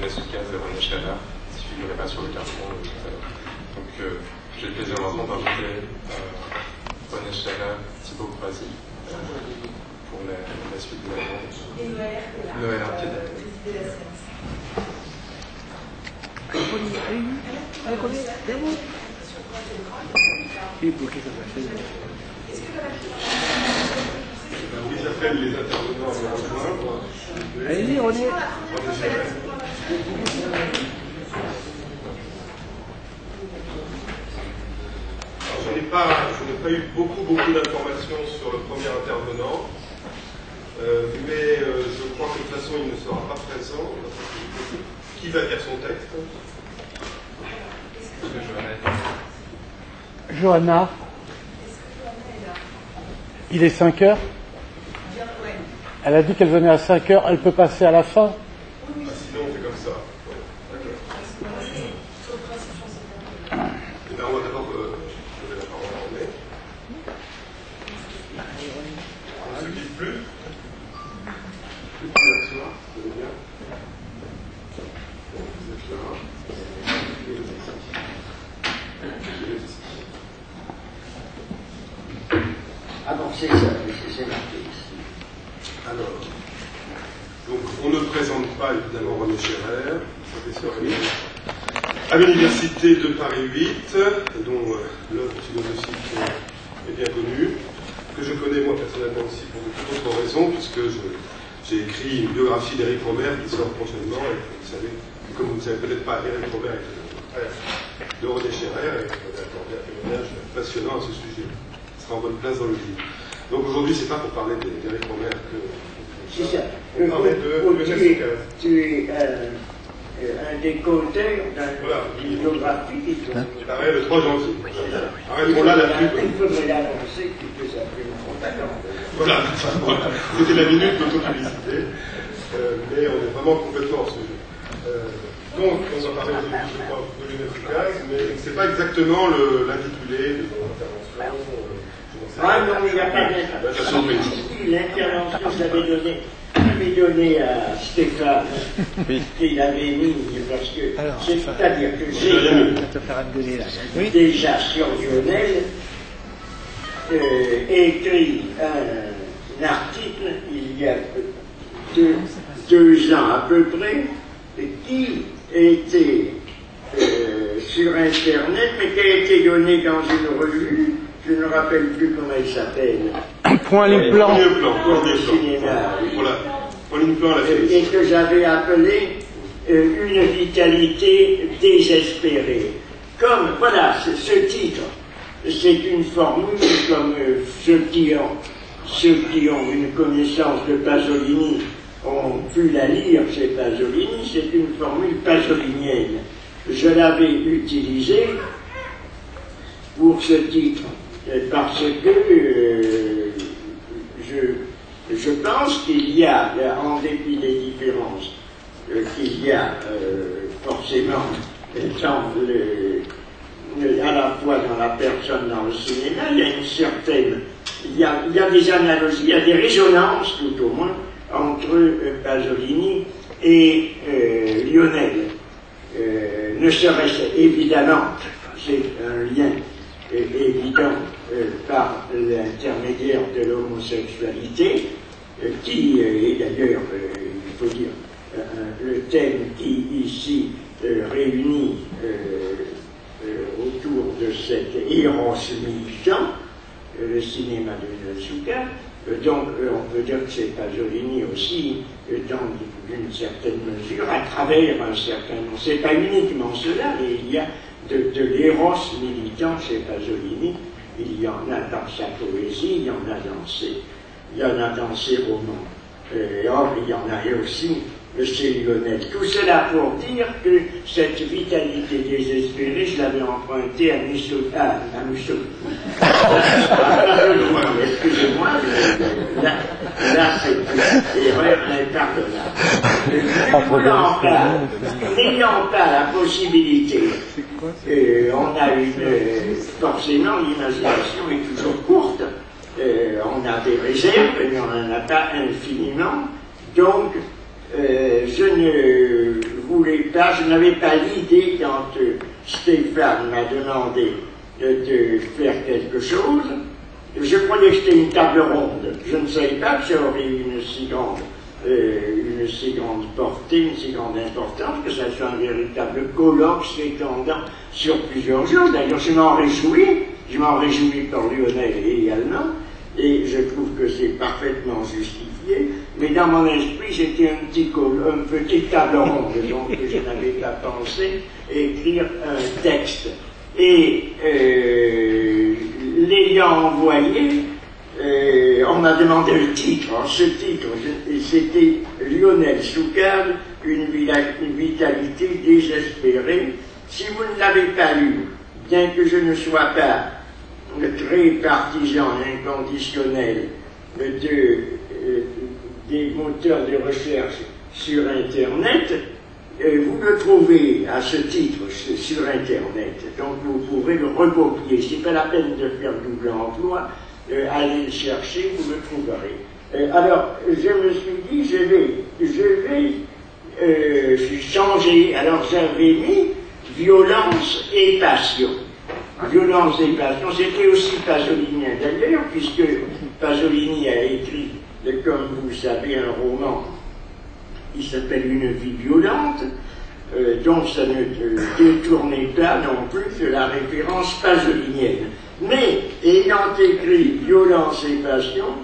Nasuka de René Chala, qui ne figurait pas sur le carton tout à l'heure. Donc j'ai le plaisir maintenant d'inviter René Chala, Thibaut Croisy, pour la suite de l'année. Et Noël Arcade. Oui, j'appelle les intervenants à me rejoindre. Allez-y, on y est. Je n'ai pas eu beaucoup d'informations sur le premier intervenant, mais je crois que de toute façon il ne sera pas présent. Qui va lire son texte? Johanna. Il est 5 heures. Elle a dit qu'elle venait à 5 heures. Elle peut passer à la fin. Sinon on fait comme ça. D'accord. Et bien on va d'abord donner la parole à René. Ceux qui ne plus. Vous allez bien. Vous êtes là. Ah bon, c'est ça, c'est marqué ici. Alors, donc on ne présente pas évidemment René Scherer, professeur à l'Université de Paris 8, dont l'œuvre philosophique est bien connue, que je connais moi personnellement aussi pour de toutes autres raisons, puisque j'ai écrit une biographie d'Éric Rohmer qui sort prochainement, et vous savez, comme vous ne savez peut-être pas, Éric Rohmer est le frère de René Scherer, et on a accordé un témoignage passionnant à ce sujet. Il sera en bonne place dans le livre. Donc aujourd'hui, c'est pas pour parler d'Éric Rohmer que... C'est ça. Tu es un des co-auteurs d'une biographie qui tourne. Il paraît le 3 janvier. Arrêtons là la pub. Il faudrait l'annoncer puisque ça fait longtemps. Voilà. C'était la minute d'autopublicité. Mais on est vraiment complètement hors sujet. Donc, on va parler aujourd'hui, je crois, de l'efficace, mais c'est pas exactement l'intitulé de mon intervention. Ah non, il n'y a pas d'intervention. L'intervention, j'avais donné à Stéphane, qu'il avait mis, parce que c'est-à-dire que j'ai déjà sur Lionel écrit un article il y a 2 ans à peu près, qui était sur Internet, mais qui a été donné dans une revue. Je ne me rappelle plus comment il s'appelle. Point Limplan. Pour le cinéma. Point Limplan, et que j'avais appelé une vitalité désespérée. Comme, voilà, ce titre, c'est une formule comme ceux qui ont une connaissance de Pasolini ont pu la lire chez Pasolini, c'est une formule pasolinienne. Je l'avais utilisée pour ce titre. Parce que je pense qu'il y a, en dépit des différences qu'il y a forcément à la fois dans la personne, dans le cinéma, il y a une certaine, il y a des analogies, il y a des résonances tout au moins entre Pasolini et Lionel. Ne serait-ce évidemment, c'est un lien évident par l'intermédiaire de l'homosexualité, qui est d'ailleurs, il faut dire, le thème qui ici réunit autour de cet Eros militant, le cinéma de Nasuka. Donc on peut dire que c'est Pasolini aussi, dans une certaine mesure, à travers un certain nombre. C'est pas uniquement cela, mais il y a de l'éros militant chez Pasolini, il y en a dans sa poésie, il y en a dans ses romans. Or, il y en a aussi chez Lionel. Tout cela pour dire que cette vitalité désespérée, je l'avais empruntée à Mussolini. Excusez-moi, là c'est erreur impardonnable. N'ayant pas la possibilité, on a forcément l'imagination est toujours courte. On a des réserves, mais on n'en a pas infiniment. Donc, je ne voulais je n'avais pas l'idée quand Stéphane m'a demandé de faire quelque chose. Je croyais que c'était une table ronde. Je ne savais pas que ça aurait une si grande portée, une si grande importance, que ça soit un véritable colloque s'étendant sur plusieurs jours. D'ailleurs, je m'en réjouis pour Lionel également, et je trouve que c'est parfaitement justifié, mais dans mon esprit, c'était un petit table ronde, donc je n'avais pas pensé écrire un texte. Et l'ayant envoyé, on m'a demandé le titre. Alors, ce titre, c'était Lionel Soucade, une vitalité désespérée. Si vous ne l'avez pas lu, bien que je ne sois pas très partisan inconditionnel des moteurs de recherche sur Internet, vous le trouvez à ce titre sur Internet, donc vous pourrez le recopier. C'est pas la peine de faire double emploi, allez le chercher, vous le trouverez. Alors, je me suis dit, je vais changer. Alors, j'avais mis violence et passion. Violence et passion, c'était aussi pasolinien d'ailleurs, puisque Pasolini a écrit, comme vous le savez, un roman qui s'appelle Une vie violente, donc ça ne détournait pas non plus de la référence pasolinienne. Mais, ayant écrit Violence et passion,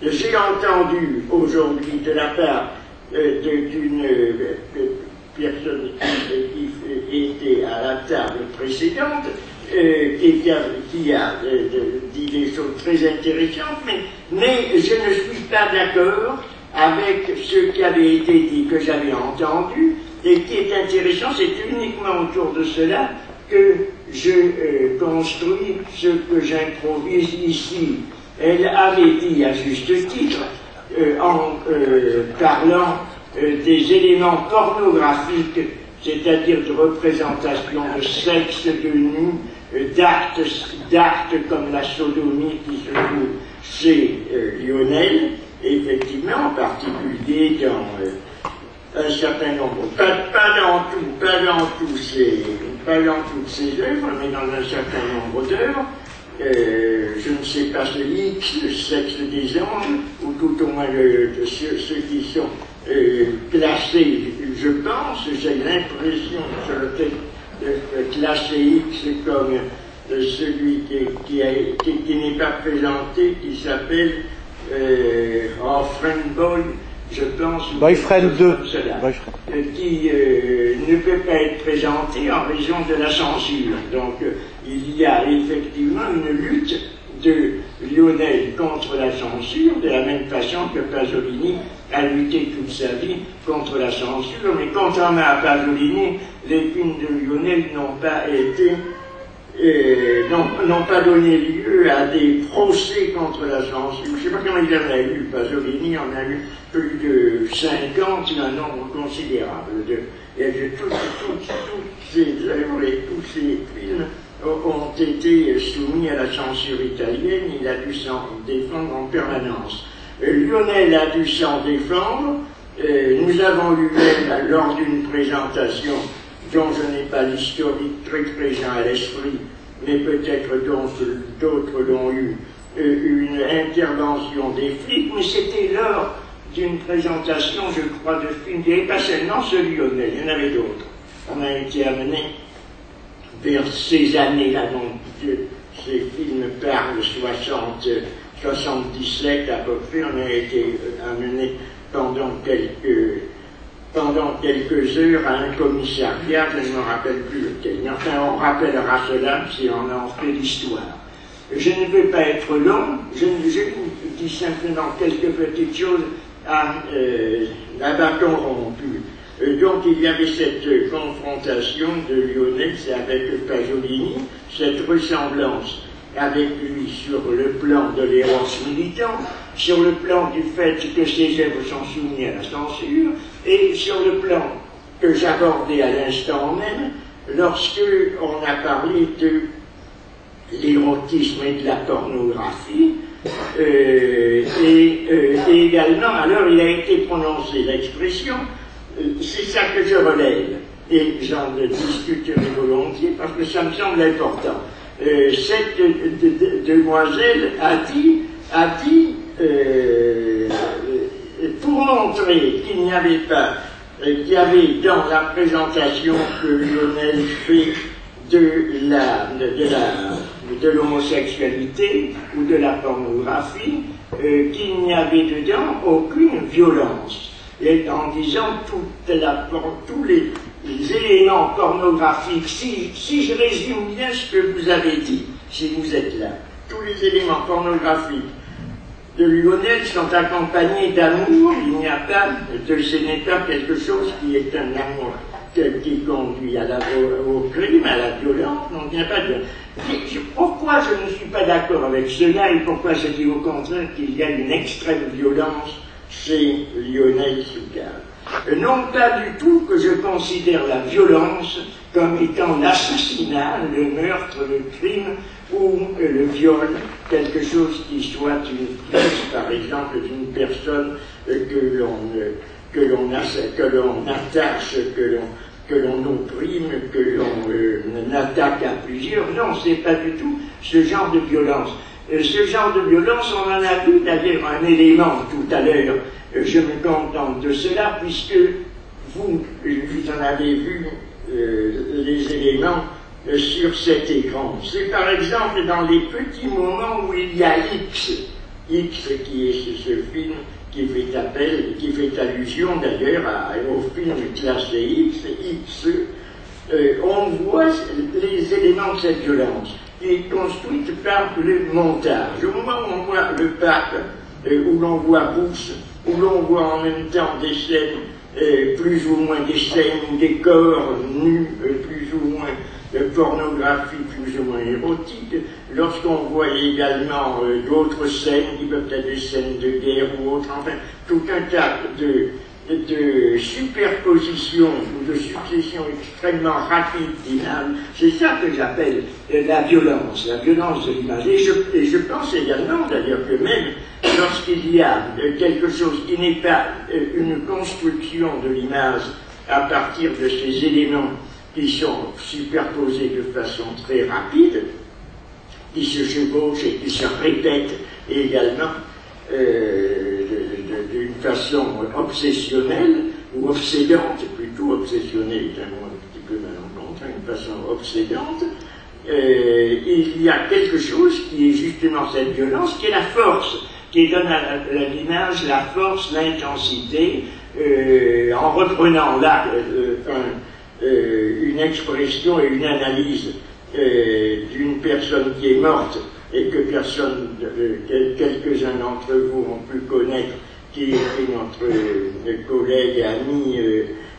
j'ai entendu aujourd'hui de la part d'une personne qui était à la table précédente, qui a dit des choses très intéressantes, mais je ne suis pas d'accord avec ce qui avait été dit, que j'avais entendu, et qui est intéressant, c'est uniquement autour de cela que je construis ce que j'improvise ici. Elle avait dit à juste titre, en parlant des éléments pornographiques, c'est-à-dire de représentation de sexe, de nu, d'actes comme la sodomie qui se trouve chez Lionel, effectivement, en particulier dans un certain nombre, pas dans toutes ses œuvres, mais dans un certain nombre d'œuvres. Je ne sais pas ce X, le sexe des anges, ou tout au moins ceux qui sont classés, je pense, j'ai l'impression sur le fait classer X comme celui qui n'est pas présenté, qui s'appelle Friend Boy, je pense, Boyfriend 2, qui ne peut pas être présenté en raison de la censure. Donc il y a effectivement une lutte de Lionel contre la censure, de la même façon que Pasolini a lutté toute sa vie contre la censure, mais contrairement à Pasolini, les films de Lionel n'ont pas été n'ont pas donné lieu à des procès contre la censure. Je ne sais pas comment il en a eu, Pasolini en a eu plus de 50, un nombre considérable. Et toutes ces œuvres et tous ces films ont été soumis à la censure italienne. Il a dû s'en défendre en permanence. Lionel a dû s'en défendre. Nous avons eu même, lors d'une présentation dont je n'ai pas l'historique très présent à l'esprit, mais peut-être d'autres l'ont eu, une intervention des flics, mais c'était lors d'une présentation, je crois, de films, il n'y avait pas seulement ce Lionel, il y en avait d'autres. On a été amené vers ces années-là, donc ces films parlent 77 à peu près, on a été amené pendant quelques heures à un commissariat, je ne me rappelle plus lequel. Enfin, on rappellera cela si on en fait l'histoire. Je ne veux pas être long, je vous dis simplement quelques petites choses à bâton rompu. Donc il y avait cette confrontation de Lionel avec Pasolini, cette ressemblance avec lui sur le plan de l'héros militant, sur le plan du fait que ses œuvres sont soumises à la censure, et sur le plan que j'abordais à l'instant même, lorsque on a parlé de l'érotisme et de la pornographie, et également, alors il a été prononcé l'expression, c'est ça que je relève, et j'en discuterai volontiers parce que ça me semble important. Cette demoiselle a dit pour montrer qu'il n'y avait pas, qu'il y avait dans la présentation que Lionel fait de l'homosexualité ou de la pornographie, qu'il n'y avait dedans aucune violence. Et en disant tous les éléments pornographiques, si je résume bien ce que vous avez dit, si vous êtes là, tous les éléments pornographiques de Lionel sont accompagnés d'amour, il n'y a pas, ce n'est pas quelque chose qui est un amour qui conduit au crime, à la violence, non, il n'y a pas de... Pourquoi je ne suis pas d'accord avec cela et pourquoi je dis au contraire qu'il y a une extrême violence chez Lionel Soucave? Non pas du tout que je considère la violence comme étant l'assassinat, le meurtre, le crime ou le viol, quelque chose qui soit une prise, par exemple, d'une personne que l'on attache, que l'on opprime, que l'on attaque à plusieurs. Non, c'est pas du tout ce genre de violence. Ce genre de violence, on en a vu d'ailleurs un élément tout à l'heure. Je me contente de cela puisque vous en avez vu les éléments sur cet écran. C'est par exemple dans les petits moments où il y a X qui est ce film qui fait allusion d'ailleurs au film classé X, on voit les éléments de cette violence qui est construite par le montage. Au moment où on voit le pape, où l'on voit Bush, où l'on voit en même temps des scènes, plus ou moins des scènes, des corps nus, plus ou moins de pornographie, plus ou moins érotique, lorsqu'on voit également d'autres scènes qui peuvent être des scènes de guerre ou autres, enfin, tout un tas de superposition ou de succession extrêmement rapide d'images, c'est ça que j'appelle la violence de l'image. Et je pense également d'ailleurs que même lorsqu'il y a quelque chose qui n'est pas une construction de l'image à partir de ces éléments qui sont superposés de façon très rapide, qui se chevauchent et qui se répètent également d'une façon obsessionnelle, ou obsédante, plutôt obsessionnelle est un mot un petit peu malencontreux, une façon obsédante, il y a quelque chose qui est justement cette violence, qui est la force, qui donne à l'image la force, l'intensité, en reprenant là une expression et une analyse d'une personne qui est morte et que quelques-uns d'entre vous ont pu connaître, qui est notre collègue et amie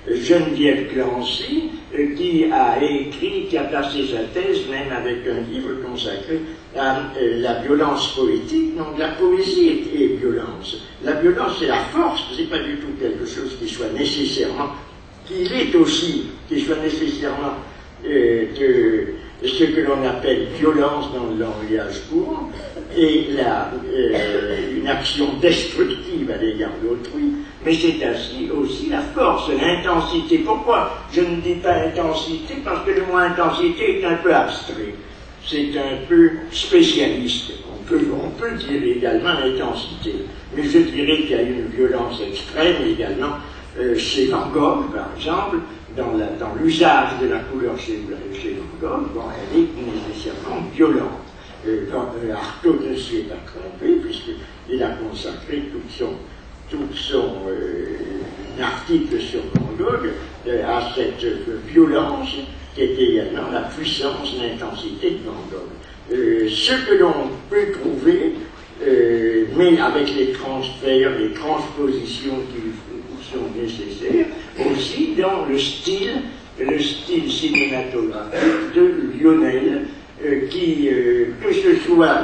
Geneviève Clancy, qui a écrit, qui a passé sa thèse même avec un livre consacré à la violence poétique. Donc la poésie est violence. La violence c'est la force, c'est pas du tout quelque chose qui soit nécessairement, qu'il est aussi, qui soit nécessairement de ce que l'on appelle violence dans le langage courant, et une action destructive à l'égard d'autrui, mais c'est aussi la force, l'intensité. Pourquoi je ne dis pas intensité? Parce que le mot intensité est un peu abstrait, c'est un peu spécialiste. On peut dire également l'intensité, mais je dirais qu'il y a une violence extrême également chez Van Gogh, par exemple, dans l'usage de la couleur chez Van Gogh, bon, elle est nécessairement violente. Artaud ne s'y est pas trompé, puisqu'il a consacré tout son article sur Van Gogh à cette violence qui est également la puissance, l'intensité de Van Gogh. Ce que l'on peut trouver, mais avec les transferts, les transpositions qui sont nécessaires, aussi dans le style cinématographique de Lionel, qui, que ce soit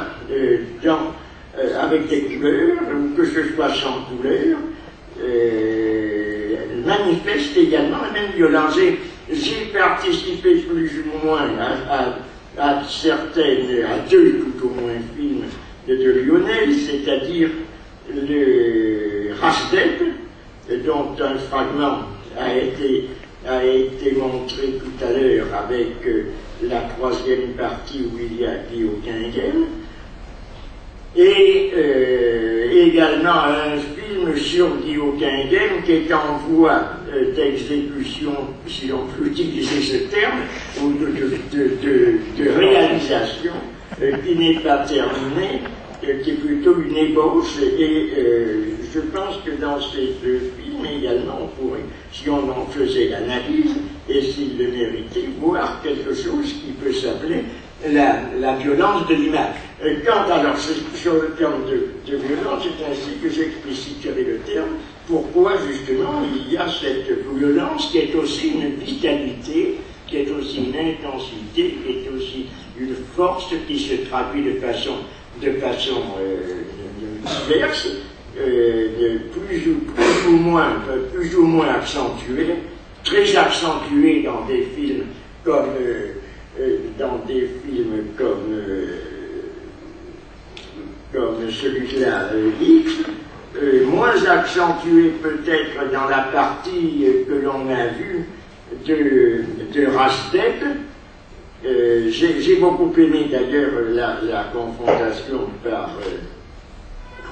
avec des couleurs, ou que ce soit sans couleurs, manifeste également la même violence. J'ai participé plus ou moins à deux tout au moins films de Lionel, c'est-à-dire le Rasdep, dont un fragment a été a été montré tout à l'heure avec la troisième partie où il y a Guillaume Quinghem, et également un film sur Guillaume Quinghem qui est en voie d'exécution, si l'on peut utiliser ce terme, ou de réalisation, qui n'est pas terminée, qui est plutôt une ébauche, et je pense que dans ces deux films également, on pourrait, si on en faisait l'analyse, et s'il le méritait, voir quelque chose qui peut s'appeler la violence de l'image. Alors, sur le terme de violence, c'est ainsi que j'expliciterai le terme, pourquoi justement il y a cette violence qui est aussi une vitalité, qui est aussi une intensité, qui est aussi une force qui se traduit de façon diverse, plus ou moins accentuée, très accentuée dans des films comme celui-là, X, moins accentuée peut-être dans la partie que l'on a vue de Rastek. J'ai beaucoup aimé d'ailleurs la confrontation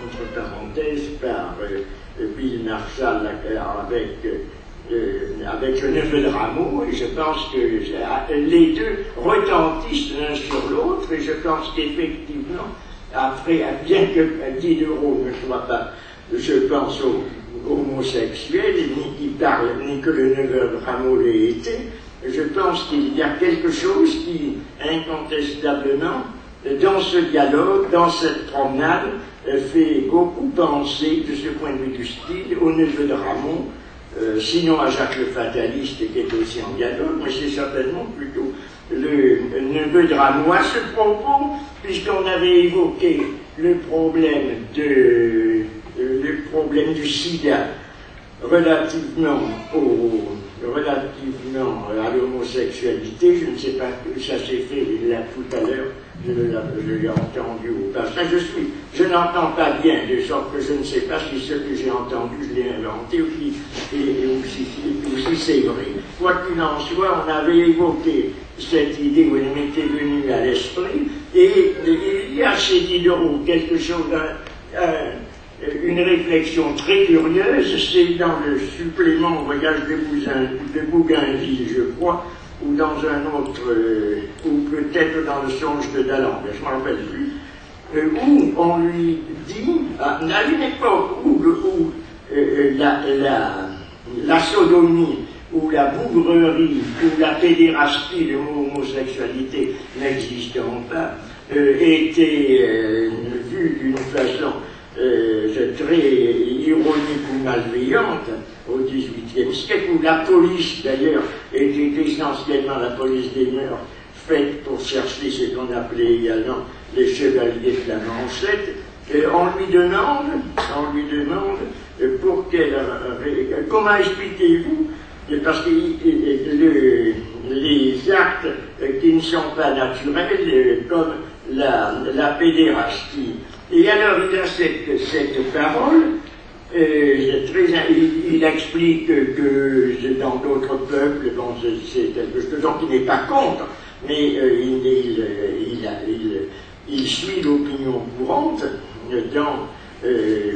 entre parenthèses, par Bill Marshall avec le neveu de Rameau, et je pense que les deux retentissent l'un sur l'autre, et je pense qu'effectivement, après, bien que Diderot ne soit pas, je pense, homosexuel, ni que le neveu de Rameau l'ait été, je pense qu'il y a quelque chose qui, incontestablement, dans ce dialogue, dans cette promenade, fait beaucoup penser, de ce point de vue du style, au neveu de Rameau, sinon à Jacques le Fataliste, qui est aussi en dialogue, mais c'est certainement plutôt le neveu de Rameau. À ce propos, puisqu'on avait évoqué le problème du sida relativement à l'homosexualité, je ne sais pas, ça s'est fait là tout à l'heure, je l'ai entendu au passage, je n'entends pas bien, de sorte que je ne sais pas si ce que j'ai entendu, je l'ai inventé, ou si c'est vrai. Quoi qu'il en soit, on avait évoqué cette idée où elle m'était venue à l'esprit, et il y a chez Diderot quelque chose, une réflexion très curieuse, c'est dans le supplément Voyage de Bougainville, je crois, ou dans un autre, ou peut-être dans le Songe de Dalande, je ne m'en rappelle plus, où on lui dit, à une époque où la sodomie, ou la bougrerie, ou la pédérastie, le mot homosexualité n'existant pas, était vue d'une façon très ironique ou malveillante au XVIIIe siècle, où la police d'ailleurs était essentiellement la police des mœurs, faite pour chercher ce qu'on appelait également les chevaliers de la Manchette. Et on lui demande pour quelle comment expliquez-vous, parce que les actes qui ne sont pas naturels, comme la pédérastie. Et alors il a cette parole, il explique que dans d'autres peuples, bon, c'est quelque chose dont il n'est pas contre, mais il suit l'opinion courante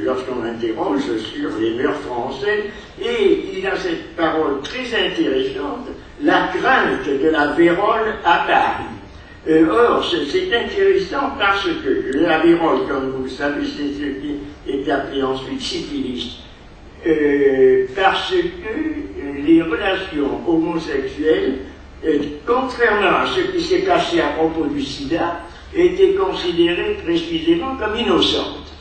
lorsqu'on l'interroge sur les mœurs françaises, et il a cette parole très intéressante, la crainte de la vérole à Paris. Or, c'est intéressant parce que la vérole, comme vous le savez, c'est ce qui est appelé ensuite syphilis, parce que les relations homosexuelles, contrairement à ce qui s'est passé à propos du sida, étaient considérées précisément comme innocentes.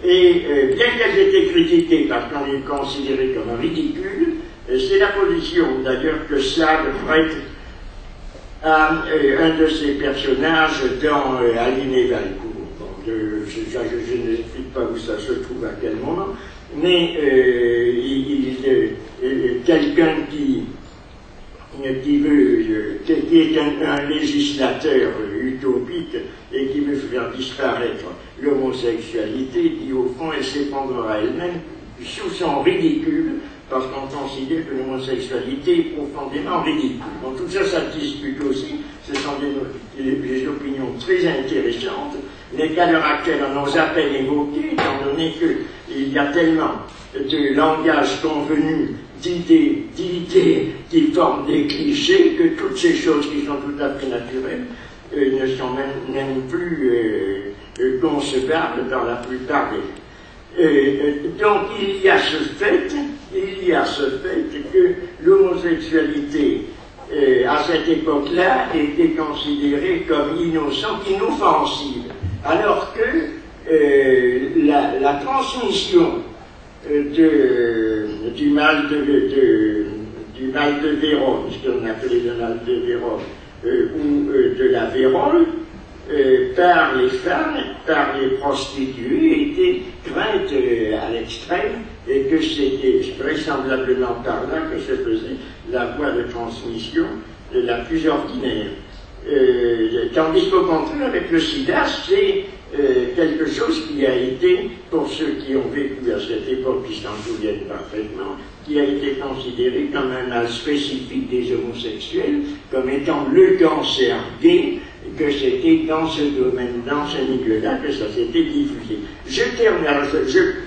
Et bien qu'elles étaient critiquées parce qu'on les considérait comme ridicules, c'est la position d'ailleurs que Sade prête à un de ses personnages dans Aline et Valcourt. Bon, je n'explique pas où ça se trouve à quel moment, mais quelqu'un qui est un législateur utopique et qui veut faire disparaître l'homosexualité, dit au fond elle s'effondrera elle-même sous son ridicule, parce qu'on considère que l'homosexualité est profondément ridicule. Donc tout ça, ça discute aussi, ce sont des opinions très intéressantes, mais qu'à l'heure actuelle, on n'ose à peine évoquer, étant donné qu'il y a tellement de langage convenu, d'idées qui forment des clichés, que toutes ces choses qui sont tout à fait naturelles ne sont même plus concevables dans la plupart des cas. Donc il y a ce fait que l'homosexualité à cette époque-là était considérée comme innocente, inoffensive, alors que la transmission du mal de Vérone, ce qu'on appelait le mal de Vérone, ou de la vérole, par les femmes, par les prostituées, était crainte à l'extrême, et que c'était vraisemblablement par là que se faisait la voie de transmission la plus ordinaire. Tandis qu'au contraire, avec le sida, c'est quelque chose qui a été, pour ceux qui ont vécu à cette époque, qui s'en souviennent parfaitement, qui a été considéré comme un mal spécifique des homosexuels, comme étant le cancer gay, que c'était dans ce domaine, dans ce milieu-là, que ça s'était diffusé. Je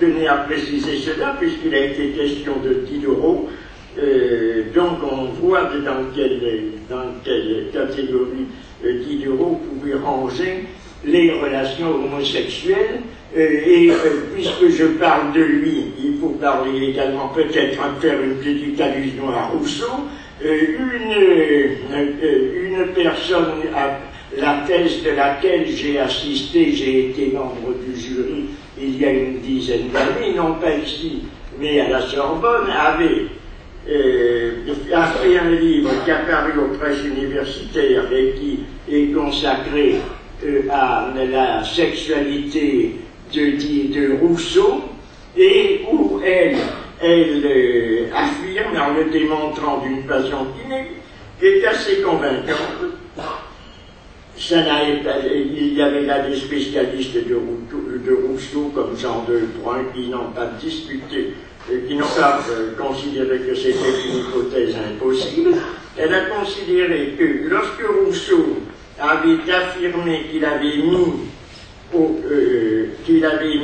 tenais à préciser cela, puisqu'il a été question de Diderot. Donc on voit dans quelle catégorie Diderot pouvait ranger les relations homosexuelles, puisque je parle de lui, il faut parler également, peut-être faire une petite allusion à Rousseau, une personne à la thèse de laquelle j'ai assisté, j'ai été membre du jury il y a une dizaine d'années, non pas ici, mais à la Sorbonne, avait fait un livre qui a paru aux presses universitaires et qui est consacré à la sexualité de Rousseau, et où elle affirme, en le démontrant d'une façon qui est assez convaincante. Il y avait là des spécialistes de Rousseau comme Jean Delbrun qui n'ont pas discuté, qui n'ont pas considéré que c'était une hypothèse impossible. Elle a considéré que lorsque Rousseau avait affirmé qu'il avait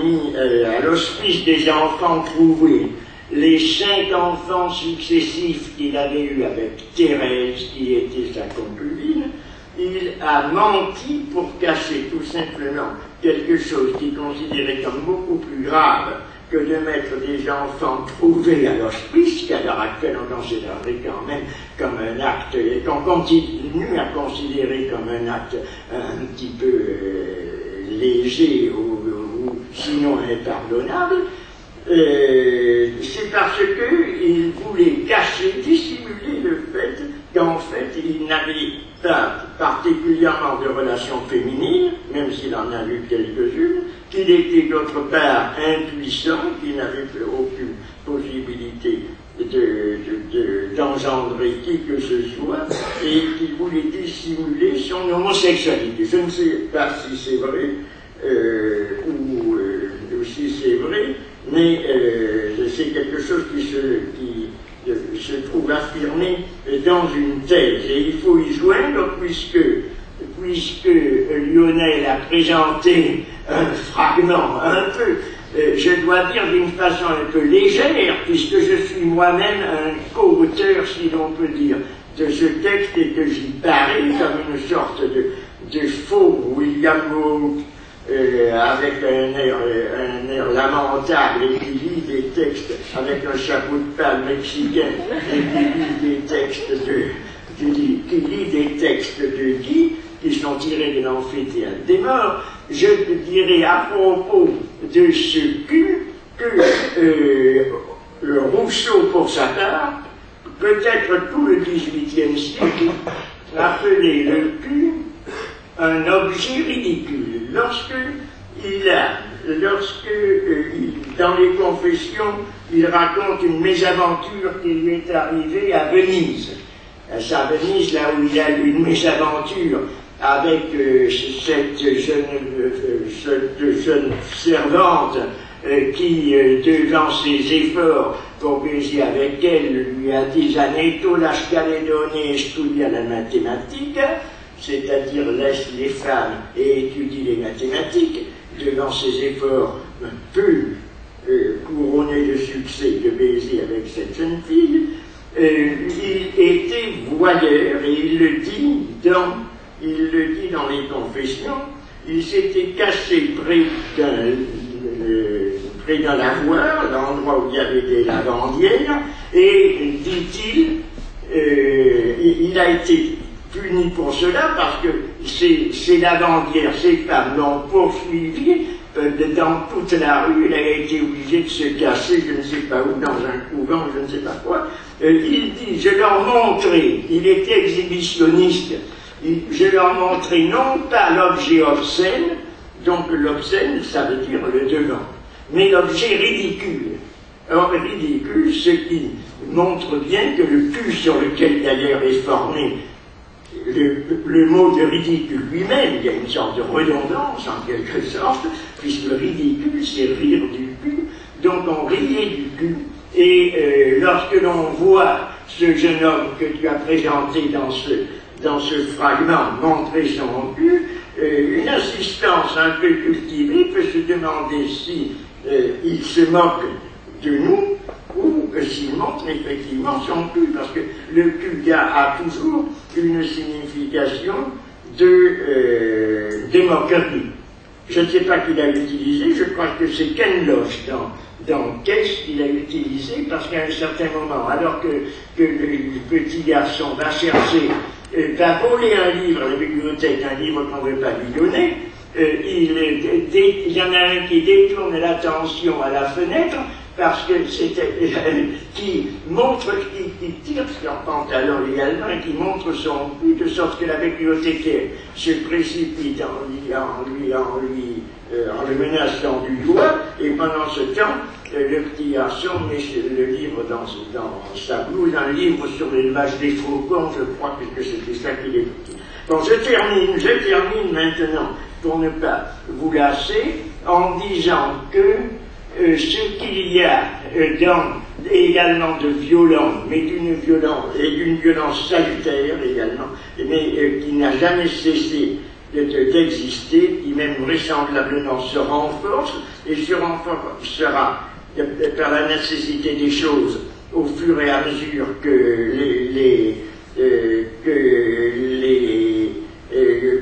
mis à l'hospice des enfants trouvés les 5 enfants successifs qu'il avait eus avec Thérèse, qui était sa concubine, il a menti pour cacher tout simplement quelque chose qu'il considérait comme beaucoup plus grave que de mettre des enfants trouvés à l'hospice, qu'à l'heure actuelle on considérerait quand même comme un acte, et qu'on continue à considérer comme un acte un petit peu léger ou sinon impardonnable. C'est parce qu'il voulait cacher, dissimuler le fait qu'en fait il n'avait pas particulièrement de relations féminines, même s'il en a eu quelques-unes, qu'il était d'autre part impuissant, qu'il n'avait aucune possibilité d'engendrer qui que ce soit, et qu'il voulait dissimuler son homosexualité. Je ne sais pas si c'est vrai ou si c'est vrai, mais c'est quelque chose qui se trouve affirmé dans une thèse. Et il faut y joindre, puisque Lionel a présenté un fragment un peu, je dois dire d'une façon un peu légère, puisque je suis moi-même un co-auteur, si l'on peut dire, de ce texte, et que j'y parais comme une sorte de faux William Moore, avec un air lamentable, et qui lit des textes avec un chapeau de paille mexicain, et qui lit des textes de Guy, qui sont tirés de l'Amphithéâtre des Morts. Je dirais à propos de ce culte que Rousseau, pour sa part, peut-être tout le XVIIIe siècle, appelait le culte un objet ridicule. Lorsque dans les Confessions, il raconte une mésaventure qui lui est arrivée à Venise. À Venise, là où il a eu une mésaventure avec cette jeune servante qui, devant ses efforts pour baiser avec elle, lui a dit « Zanetto lasciare le donne e studia la matematica », c'est-à-dire laisse les femmes et étudie les mathématiques. Devant ses efforts peu couronnés de succès de baiser avec cette jeune fille, il était voyeur, et il le dit dans les Confessions. Il s'était caché près d'un lavoir, l'endroit où il y avait des lavandières, et, dit-il, il a été puni pour cela parce que ces lavandières, ces femmes l'ont poursuivi dans toute la rue. Il a été obligé de se cacher, je ne sais pas où, dans un couvent, je ne sais pas quoi. Il dit, je leur montrais, il était exhibitionniste, je leur montrais non pas l'objet obscène, donc l'obscène, ça veut dire le devant, mais l'objet ridicule. Or, ridicule, ce qui montre bien que le cul sur lequel d'ailleurs est formé le mot de ridicule lui-même, il y a une sorte de redondance en quelque sorte, puisque le ridicule c'est rire du cul, donc on riait du cul, et lorsque l'on voit ce jeune homme que tu as présenté dans ce fragment montrer son cul, une assistance un peu cultivée peut se demander si il se moque de nous ou s'il montre effectivement son cul, parce que le cul a toujours une signification de moquerie. Je ne sais pas qui l'a utilisé, je crois que c'est Ken Loach dans Qu'est-ce qu'il a utilisé, parce qu'à un certain moment, alors que le petit garçon va chercher, va voler un livre à la bibliothèque, un livre qu'on ne veut pas lui donner, il y en a un qui détourne l'attention à la fenêtre, parce que c'était qui tire son pantalon également et qui montre son cul, de sorte que la bibliothécaire se précipite en le menaçant du doigt, et pendant ce temps, le petit garçon met le livre dans sa blouse, un livre sur l'élevage des faucons, je crois que c'était ça qu'il écoutait. Bon, je termine maintenant, pour ne pas vous lasser, en disant que ce qu'il y a également de violent, mais d'une violence salutaire également, mais qui n'a jamais cessé d'exister, qui même vraisemblablement se renforce, et se renforcera par la nécessité des choses au fur et à mesure que les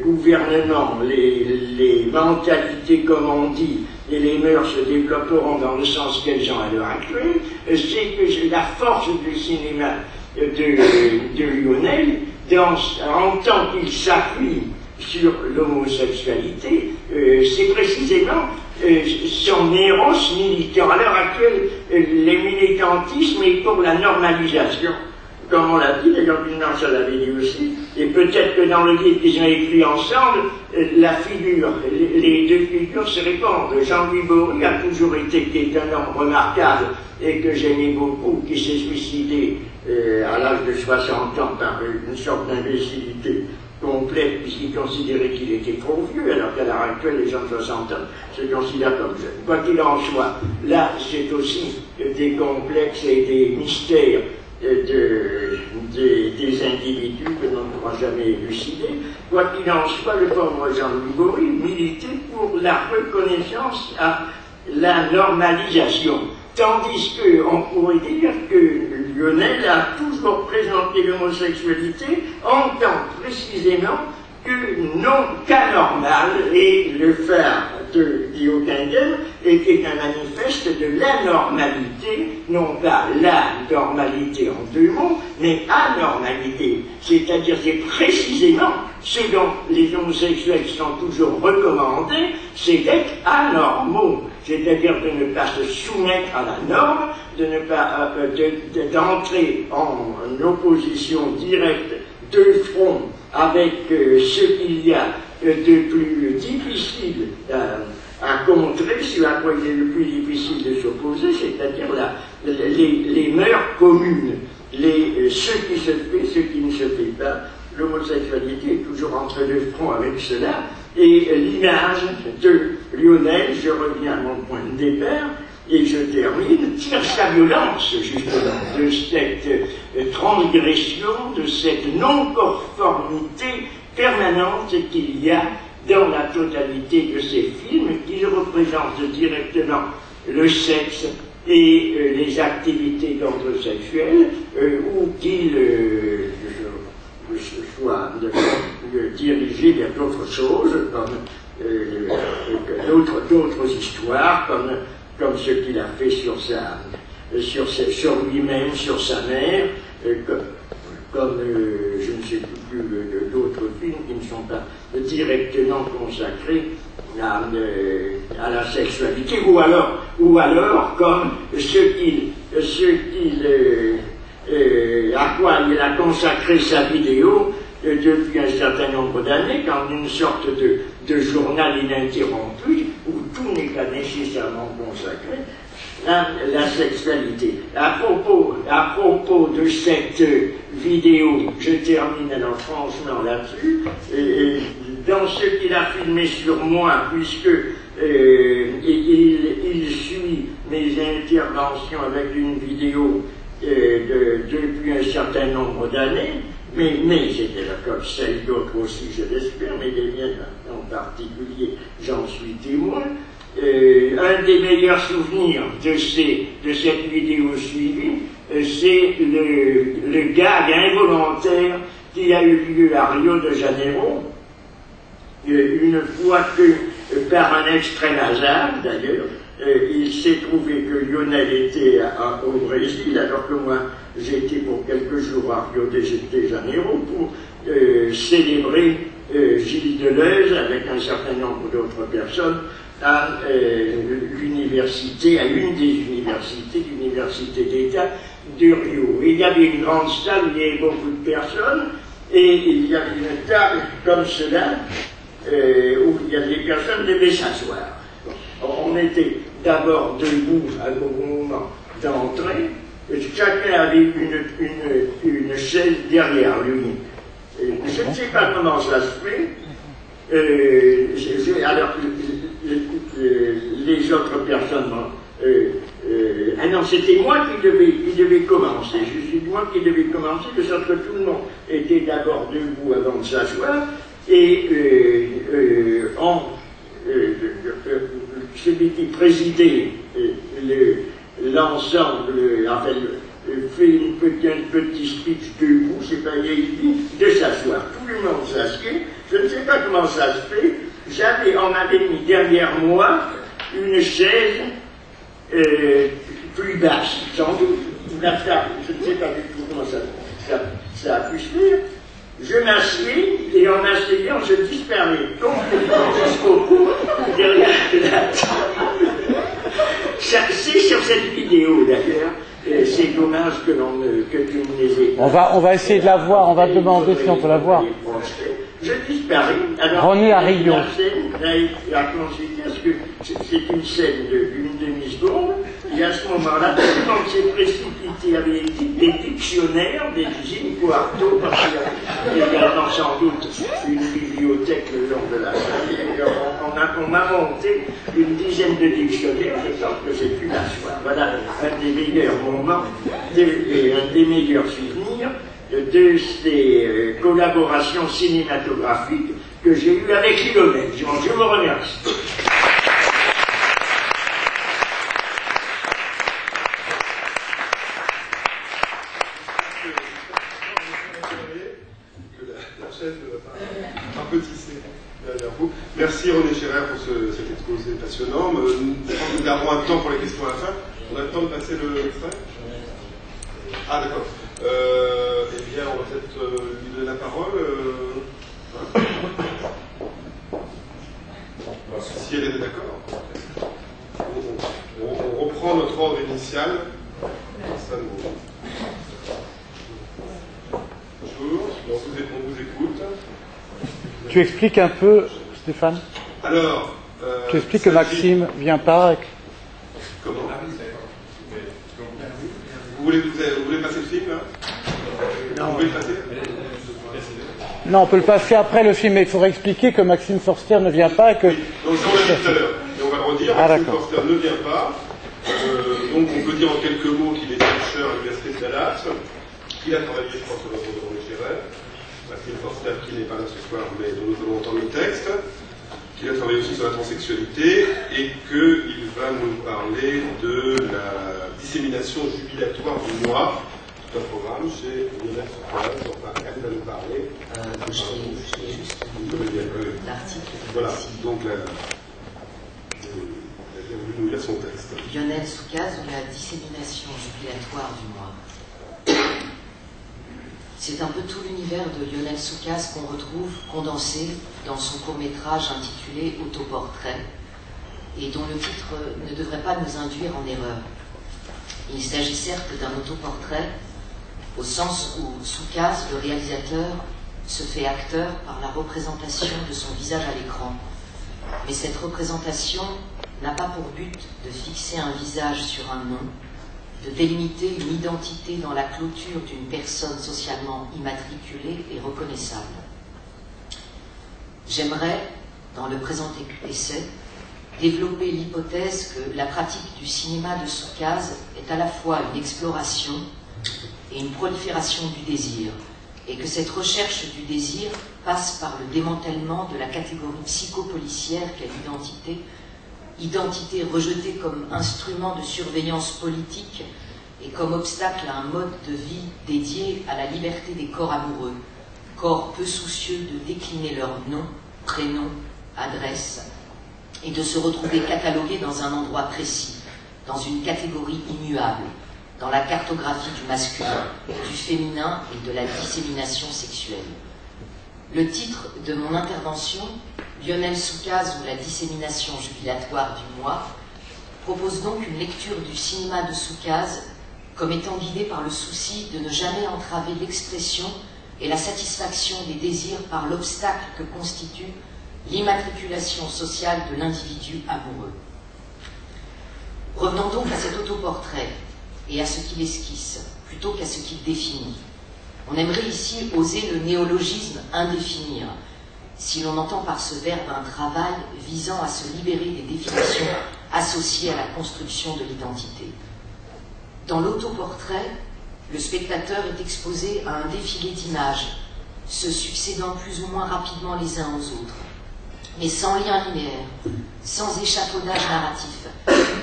gouvernements, les mentalités, comme on dit, et les mœurs se développeront dans le sens qu'elles ont à l'heure actuelle, c'est que la force du cinéma de Lionel, en tant qu'il s'appuie sur l'homosexualité, c'est précisément son éros militant. À l'heure actuelle, le militantisme est pour la normalisation, comme on l'a dit, d'ailleurs Bill Marshall l'avait dit aussi, et peut-être que dans le livre qu'ils ont écrit ensemble, les deux figures se répondent. Jean-Louis Bory a toujours été, qui est un homme remarquable et que j'aimais beaucoup, qui s'est suicidé à l'âge de 60 ans par une sorte d'imbécilité complète, puisqu'il considérait qu'il était trop vieux, alors qu'à l'heure actuelle, les gens de 60 ans se considèrent comme jeunes. Quoi qu'il en soit, là, c'est aussi des complexes et des mystères des individus que l'on ne pourra jamais élucider. Quoi qu'il en soit, le pauvre Jean-Louis Bory militait pour la reconnaissance à la normalisation. Tandis qu'on pourrait dire que Lionel a toujours présenté l'homosexualité en tant précisément qu'anormal, et le phare de Dioquinghem était un manifeste de l'anormalité, non pas la normalité en deux mots, mais anormalité. C'est-à-dire c'est précisément ce dont les homosexuels sont toujours recommandés, c'est d'être anormaux, c'est-à-dire de ne pas se soumettre à la norme, de ne pas d'entrer en opposition directe de front avec ce qu'il y a de plus difficile à contrer, ce à quoi il est le plus difficile de s'opposer, c'est-à-dire les mœurs communes, ce qui se fait, ce qui ne se fait pas, l'homosexualité est toujours entre deux fronts avec cela, et l'image de Lionel, je reviens à mon point de départ, et je termine, tire sa violence justement de cette transgression, de cette non-conformité permanente qu'il y a dans la totalité de ces films qui représentent directement le sexe et les activités d'ordre sexuel, ou qu'ils soient dirigés vers d'autres choses, comme d'autres histoires, comme ce qu'il a fait sur lui-même, sur sa mère, comme je ne sais plus d'autres films qui ne sont pas directement consacrés à la sexualité, ou alors comme à quoi il a consacré sa vidéo depuis un certain nombre d'années, comme une sorte de journal ininterrompu, où tout n'est pas nécessairement consacré à la sexualité. À propos de cette vidéo, je termine alors franchement là-dessus, dans ce qu'il a filmé sur moi, puisque il suit mes interventions avec une vidéo depuis un certain nombre d'années, mais c'était comme celle d'autres aussi, je l'espère, mais les miennes en particulier, j'en suis témoin. Un des meilleurs souvenirs de cette vidéo suivie, c'est le gag involontaire qui a eu lieu à Rio de Janeiro, une fois que, par un extrême hasard d'ailleurs, il s'est trouvé que Lionel était au Brésil, alors que moi j'étais pour quelques jours à Rio de Janeiro pour célébrer Gilles Deleuze avec un certain nombre d'autres personnes à l'université, à une des universités, l'université d'État de Rio. Et il y avait une grande salle, il y avait beaucoup de personnes, et il y avait une table comme cela, où il y avait des personnes qui devaient s'asseoir. On était d'abord debout au moment d'entrer, et chacun avait une chaise derrière lui. Et je ne sais pas comment ça se fait. Alors, les autres personnes, ah non, c'était moi qui devais commencer. C'est moi qui devais commencer, de sorte que tout le monde était d'abord debout avant de s'asseoir, et celui qui présidait l'ensemble, fait un petit speech debout, c'est pas dit, de s'asseoir. Tout le monde s'assied. Je ne sais pas comment ça se fait. On avait mis derrière moi une chaise plus basse, sans doute. La table, je ne sais pas du tout comment ça a pu se faire. Je m'assieds, et en m'asseyant, je disparais complètement jusqu'au cou derrière la table. C'est sur cette vidéo d'ailleurs. C'est dommage que tu ne les aies pas. On va essayer de la voir, on va demander si on peut la voir. Je disparais. Alors, René à Rio. La scène a consulté, parce que c'est une scène d'une demi-seconde, et à ce moment-là, tout le monde s'est précipité avec des dictionnaires, des incoartos, parce qu'il y a également sans doute une bibliothèque le long de la salle, et on m'a monté une dizaine de dictionnaires, de sorte que j'ai pu m'asseoir. Voilà un des meilleurs moments, et un des meilleurs souvenirs de ces collaborations cinématographiques que j'ai eues avec Lionel. Je vous remercie. Que la chaise ne va pas rapetisser derrière vous. Merci René Scherer pour cet exposé passionnant. Je pense que nous garderons un temps pour les questions à la fin. On a le temps de passer le extrait ? Ah d'accord. Eh bien, on va peut-être lui donner la parole. Si elle est d'accord. On reprend notre ordre initial. Ça nous... Bonjour, on vous écoute. Tu expliques un peu, Stéphane? Alors, tu expliques que Maxime vient pas avec... Comment? Vous voulez passer le film là? Non. Vous pouvez le passer? Non, on peut le passer après le film, mais il faudrait expliquer que Maxime Forster ne vient pas et que... Oui, donc ça on l'a dit tout à l'heure, et on va le redire, Maxime Forster ne vient pas. Donc on peut dire en quelques mots qu'il est chercheur à l'Université de Dallas, qu'il a travaillé, je pense, sur le rôle de René Scherrer. Maxime Forster qui n'est pas là ce soir, mais dont nous allons entendre le texte, qu'il a travaillé aussi sur la transsexualité, et qu'il va nous parler de la dissémination jubilatoire du moi. Un programme chez Lionel Soucaz, enfin elle va nous parler. Je vais juste l'article. Voilà, donc elle a voulu nous lire son texte. Lionel Soucaz ou la dissémination jubilatoire du moi. C'est un peu tout l'univers de Lionel Soucaz qu'on retrouve condensé dans son court-métrage intitulé Autoportrait, et dont le titre ne devrait pas nous induire en erreur. Il s'agit certes d'un autoportrait, au sens où Soucaz, le réalisateur, se fait acteur par la représentation de son visage à l'écran. Mais cette représentation n'a pas pour but de fixer un visage sur un nom, de délimiter une identité dans la clôture d'une personne socialement immatriculée et reconnaissable. J'aimerais, dans le présent essai, développer l'hypothèse que la pratique du cinéma de Soucaz est à la fois une exploration et une prolifération du désir, et que cette recherche du désir passe par le démantèlement de la catégorie psychopolicière qu'est l'identité, identité rejetée comme instrument de surveillance politique et comme obstacle à un mode de vie dédié à la liberté des corps amoureux, corps peu soucieux de décliner leur nom, prénom, adresse, et de se retrouver catalogués dans un endroit précis, dans une catégorie immuable, dans la cartographie du masculin, du féminin et de la dissémination sexuelle. Le titre de mon intervention, Lionel Soucaz ou la dissémination jubilatoire du moi, propose donc une lecture du cinéma de Soucaz comme étant guidé par le souci de ne jamais entraver l'expression et la satisfaction des désirs par l'obstacle que constitue l'immatriculation sociale de l'individu amoureux. Revenons donc à cet autoportrait et à ce qu'il esquisse, plutôt qu'à ce qu'il définit. On aimerait ici oser le néologisme indéfinir, si l'on entend par ce verbe un travail visant à se libérer des définitions associées à la construction de l'identité. Dans l'autoportrait, le spectateur est exposé à un défilé d'images, se succédant plus ou moins rapidement les uns aux autres, mais sans lien linéaire, sans échafaudage narratif,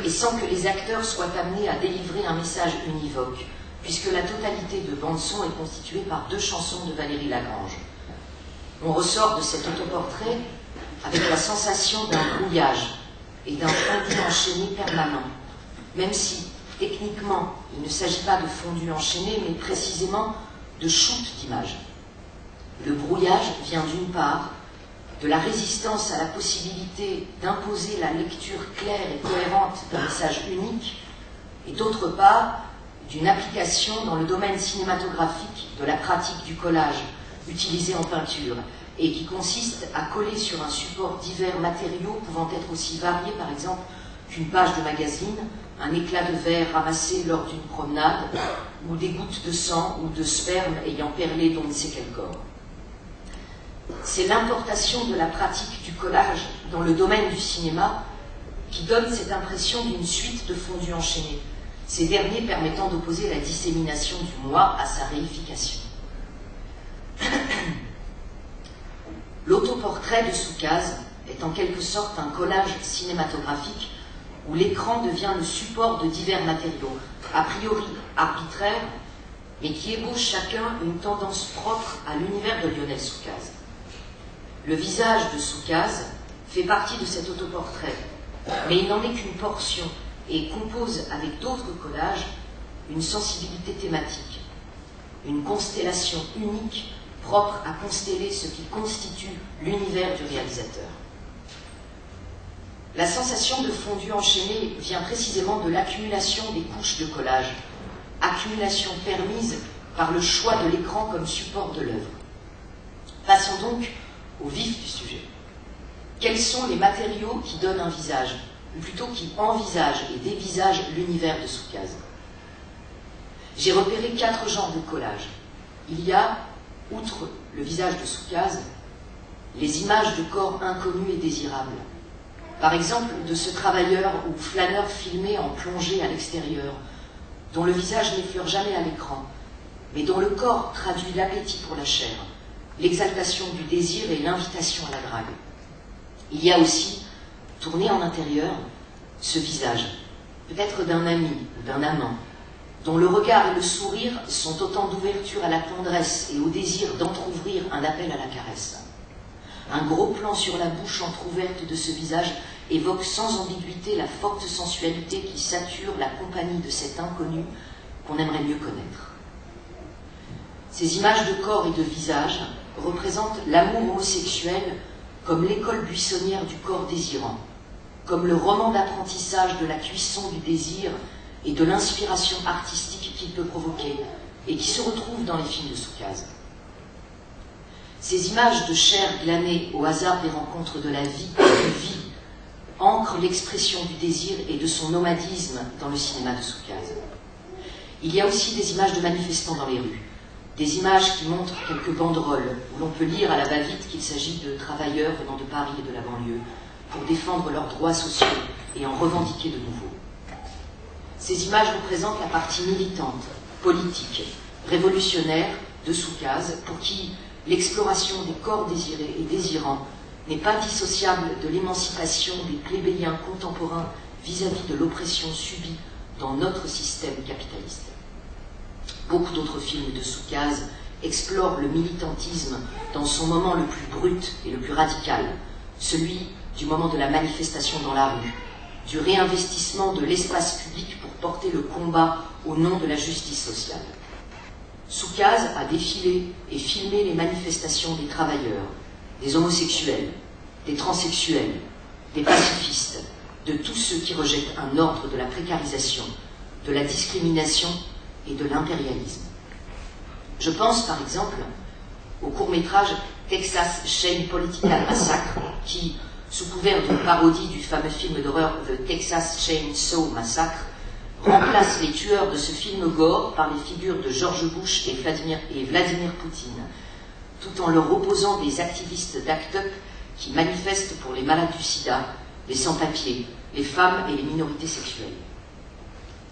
et sans que les acteurs soient amenés à délivrer un message univoque, puisque la totalité de bande-son est constituée par 2 chansons de Valérie Lagrange. On ressort de cet autoportrait avec la sensation d'un brouillage et d'un fondu enchaîné permanent, même si, techniquement, il ne s'agit pas de fondu enchaîné, mais précisément de shoot d'images. Le brouillage vient d'une part de la résistance à la possibilité d'imposer la lecture claire et cohérente d'un message unique, et d'autre part, d'une application dans le domaine cinématographique de la pratique du collage utilisé en peinture, et qui consiste à coller sur un support divers matériaux pouvant être aussi variés, par exemple, qu'une page de magazine, un éclat de verre ramassé lors d'une promenade, ou des gouttes de sang ou de sperme ayant perlé d'on ne sait quel corps. C'est l'importation de la pratique du collage dans le domaine du cinéma qui donne cette impression d'une suite de fondus enchaînés, ces derniers permettant d'opposer la dissémination du moi à sa réification. L'autoportrait de Soucaz est en quelque sorte un collage cinématographique où l'écran devient le support de divers matériaux, a priori arbitraires, mais qui ébauchent chacun une tendance propre à l'univers de Lionel Soucaz. Le visage de Soucaz fait partie de cet autoportrait, mais il n'en est qu'une portion et compose avec d'autres collages une sensibilité thématique, une constellation unique propre à consteller ce qui constitue l'univers du réalisateur. La sensation de fondu enchaîné vient précisément de l'accumulation des couches de collage, accumulation permise par le choix de l'écran comme support de l'œuvre. Passons donc au vif du sujet. Quels sont les matériaux qui donnent un visage, ou plutôt qui envisagent et dévisagent l'univers de Soucaz? J'ai repéré 4 genres de collage. Il y a outre le visage de Soukaz, les images de corps inconnus et désirables. Par exemple, de ce travailleur ou flâneur filmé en plongée à l'extérieur, dont le visage n'effleure jamais à l'écran, mais dont le corps traduit l'appétit pour la chair, l'exaltation du désir et l'invitation à la drague. Il y a aussi, tourné en intérieur, ce visage, peut-être d'un ami ou d'un amant, dont le regard et le sourire sont autant d'ouverture à la tendresse et au désir d'entrouvrir un appel à la caresse. Un gros plan sur la bouche entr'ouverte de ce visage évoque sans ambiguïté la forte sensualité qui sature la compagnie de cet inconnu qu'on aimerait mieux connaître. Ces images de corps et de visage représentent l'amour homosexuel comme l'école buissonnière du corps désirant, comme le roman d'apprentissage de la cuisson du désir et de l'inspiration artistique qu'il peut provoquer, et qui se retrouve dans les films de Soukaz. Ces images de chair glanée au hasard des rencontres de la vie et de vie ancrent l'expression du désir et de son nomadisme dans le cinéma de Soukaz. Il y a aussi des images de manifestants dans les rues, des images qui montrent quelques banderoles où l'on peut lire à la va-vite qu'il s'agit de travailleurs venant de Paris et de la banlieue pour défendre leurs droits sociaux et en revendiquer de nouveaux. Ces images représentent la partie militante, politique, révolutionnaire de Soukaz, pour qui l'exploration des corps désirés et désirants n'est pas dissociable de l'émancipation des plébéiens contemporains vis-à-vis de l'oppression subie dans notre système capitaliste. Beaucoup d'autres films de Soukaz explorent le militantisme dans son moment le plus brut et le plus radical, celui du moment de la manifestation dans la rue, du réinvestissement de l'espace public pour porter le combat au nom de la justice sociale. Soukaz a défilé et filmé les manifestations des travailleurs, des homosexuels, des transsexuels, des pacifistes, de tous ceux qui rejettent un ordre de la précarisation, de la discrimination et de l'impérialisme. Je pense par exemple au court-métrage Texas Chain Political Massacre qui, sous couvert d'une parodie du fameux film d'horreur The Texas Chainsaw Massacre, remplace les tueurs de ce film gore par les figures de George Bush et Vladimir Poutine, tout en leur opposant des activistes d'ACT UP qui manifestent pour les malades du sida, les sans-papiers, les femmes et les minorités sexuelles.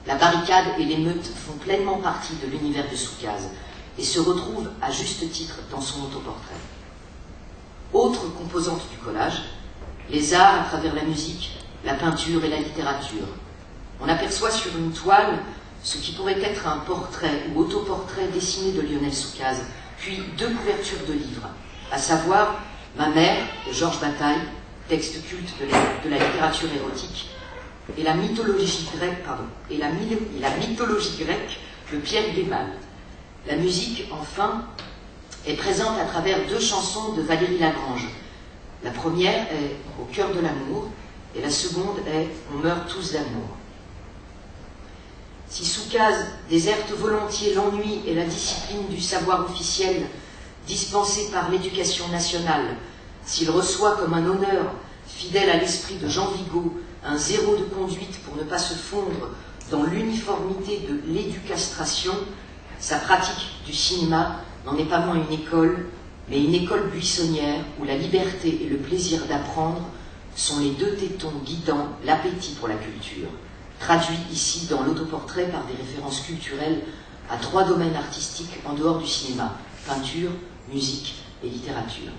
La barricade et l'émeute font pleinement partie de l'univers de Soukaz et se retrouvent à juste titre dans son autoportrait. Autre composante du collage, les arts à travers la musique, la peinture et la littérature. On aperçoit sur une toile ce qui pourrait être un portrait ou autoportrait dessiné de Lionel Soukaz, puis deux couvertures de livres, à savoir Ma mère de Georges Bataille, texte culte de la littérature érotique, et la mythologie grecque, de Pierre Guémal. La musique, enfin, est présente à travers deux chansons de Valérie Lagrange. La première est Au cœur de l'amour, et la seconde est On meurt tous d'amour. Si Soukaz déserte volontiers l'ennui et la discipline du savoir officiel dispensé par l'éducation nationale, s'il reçoit comme un honneur, fidèle à l'esprit de Jean Vigo, un zéro de conduite pour ne pas se fondre dans l'uniformité de l'éducastration, sa pratique du cinéma n'en est pas moins une école, mais une école buissonnière où la liberté et le plaisir d'apprendre sont les deux tétons guidant l'appétit pour la culture, traduit ici dans l'autoportrait par des références culturelles à trois domaines artistiques en dehors du cinéma, peinture, musique et littérature.